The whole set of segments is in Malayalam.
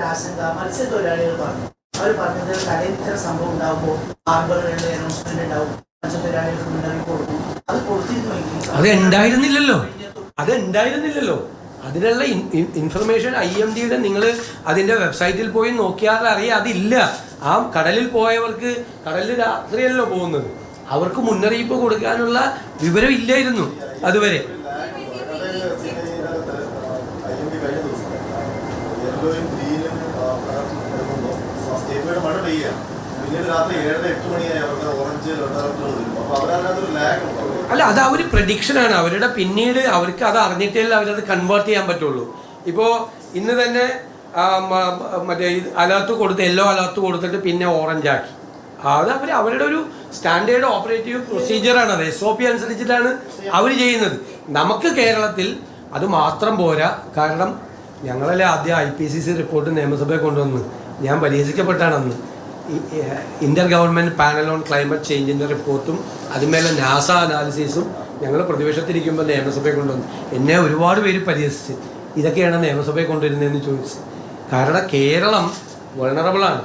ഒരു ആശങ്ക മത്സ്യത്തൊഴിലാളികൾ പറഞ്ഞു. അവർ പറഞ്ഞത് കടയിൽ ഇത്തരം സംഭവം ഉണ്ടാകുമ്പോൾ ഹാർബറിന്റെ അനൗൺസ്മെന്റ് ഉണ്ടാവും, മത്സ്യത്തൊഴിലാളികൾക്ക് മുന്നറിയിപ്പ് കൊടുക്കും. അത് കൊടുത്തിരുന്നുവെങ്കിൽ അത് ഉണ്ടായിരുന്നില്ലല്ലോ. അതിനുള്ള ഇൻഫർമേഷൻ IMDയുടെ നിങ്ങൾ അതിൻ്റെ വെബ്സൈറ്റിൽ പോയി നോക്കിയാൽ അറിയാം, അതില്ല. ആ കടലിൽ പോയവർക്ക്, കടലിൽ രാത്രിയല്ലോ പോകുന്നത്, അവർക്ക് മുന്നറിയിപ്പ് കൊടുക്കാനുള്ള വിവരം ഇല്ലായിരുന്നു അതുവരെ. അല്ല, അത് അവർ പ്രഡിക്ഷനാണ് അവരുടെ. പിന്നീട് അവർക്ക് അത് അറിഞ്ഞിട്ടേ അവരത് കൺവേർട്ട് ചെയ്യാൻ പറ്റുള്ളൂ. ഇപ്പോൾ ഇന്ന് തന്നെ മറ്റേ അലർട്ട് കൊടുത്ത്, യെല്ലോ അലർട്ട് കൊടുത്തിട്ട് പിന്നെ ഓറഞ്ച് ആക്കി. അത് അവരുടെ ഒരു സ്റ്റാൻഡേർഡ് ഓപ്പറേറ്റീവ് പ്രൊസീജിയറാണ്. അത് SOP അനുസരിച്ചിട്ടാണ് അവർ ചെയ്യുന്നത്. നമുക്ക് കേരളത്തിൽ അത് മാത്രം പോരാ. കാരണം ഞങ്ങളല്ലേ ആദ്യം IPCC റിപ്പോർട്ട് നിയമസഭയിൽ കൊണ്ടുവന്ന്, ഞാൻ പരിഹസിക്കപ്പെട്ടാണ് അന്ന്. Inter government panel on climate ചേഞ്ചിൻ്റെ റിപ്പോർട്ടും അതുമേലെ നാസ അനാലിസിസും ഞങ്ങൾ പ്രതിപക്ഷത്തിരിക്കുമ്പോൾ നിയമസഭയിൽ കൊണ്ടുവന്നു. എന്നെ ഒരുപാട് പേര് പരിഹസിച്ച്, ഇതൊക്കെയാണ് നിയമസഭയിൽ കൊണ്ടുവരുന്നതെന്ന് ചോദിച്ചു. കാരണം കേരളം വൾണറബിളാണ്.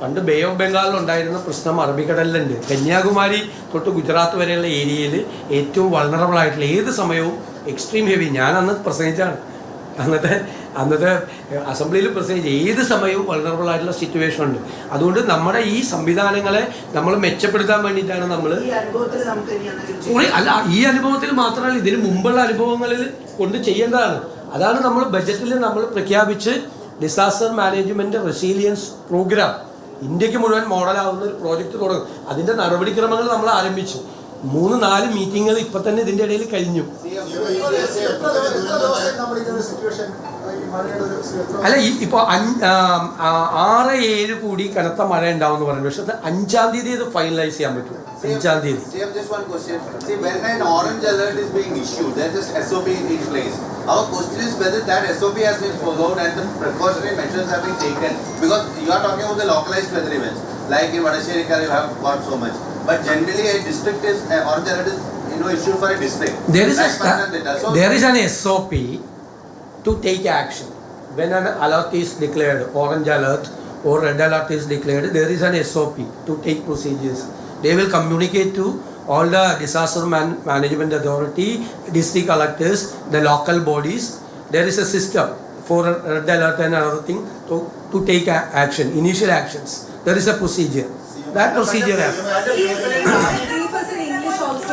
പണ്ട് ബേ ഓഫ് ബംഗാളിലുണ്ടായിരുന്ന പ്രശ്നം അറബിക്കടലിലുണ്ട്. കന്യാകുമാരി തൊട്ട് ഗുജറാത്ത് വരെയുള്ള ഏരിയയിൽ ഏറ്റവും വൾണറബിൾ ആയിട്ടുള്ള ഏത് സമയവും എക്സ്ട്രീം ഹെവി. ഞാൻ അന്ന് പ്രസംഗിച്ചാണ്, അന്നത്തെ അസംബ്ലിയിൽ പ്രസംഗിച്ച് ഏത് സമയവും വൾണറബിൾ ആയിട്ടുള്ള സിറ്റുവേഷൻ ഉണ്ട്. അതുകൊണ്ട് നമ്മുടെ ഈ സംവിധാനങ്ങളെ നമ്മൾ മെച്ചപ്പെടുത്താൻ വേണ്ടിയിട്ടാണ് നമ്മൾ ഈ അനുഭവത്തിൽ മാത്രമല്ല, ഇതിന് മുമ്പുള്ള അനുഭവങ്ങളിൽ കൊണ്ട് ചെയ്യേണ്ടതാണ്. അതാണ് നമ്മൾ ബജറ്റിൽ നമ്മൾ പ്രഖ്യാപിച്ച് ഡിസാസ്റ്റർ മാനേജ്മെൻറ്റ് റെസീലിയൻസ് പ്രോഗ്രാം ഇന്ത്യക്ക് മുഴുവൻ മോഡലാവുന്ന ഒരു പ്രോജക്റ്റ് തുടങ്ങും. അതിൻ്റെ നടപടിക്രമങ്ങൾ നമ്മൾ ആരംഭിച്ചു. 3-4 മീറ്റിങ്ങുകൾ ഇപ്പം തന്നെ ഇതിൻ്റെ ഇടയിൽ കഴിഞ്ഞു. അല്ല, ഇപ്പോൾ 6-7 കൂടി കനത്ത മഴ ഉണ്ടാവും എന്ന് പറഞ്ഞു. പക്ഷെ 5-ാം തീയതി ഇത് ഫൈനലൈസ് ചെയ്യാൻ പറ്റും. 5-ാം തീയതി. Our question is whether that SOP has been followed and the precautionary measures have been taken, because you are talking about the localized weather events, like in Vadashirikar you have got so much, but generally a district is orange alert is issued for a district. There is an SOP to take action when an alert is declared, orange alert or red alert is declared. There is an SOP to take procedures. They will communicate to all the disaster management authority, district collectors, the local bodies. There is a system for red alert and another thing to take action, initial actions. There is a procedure. That procedure has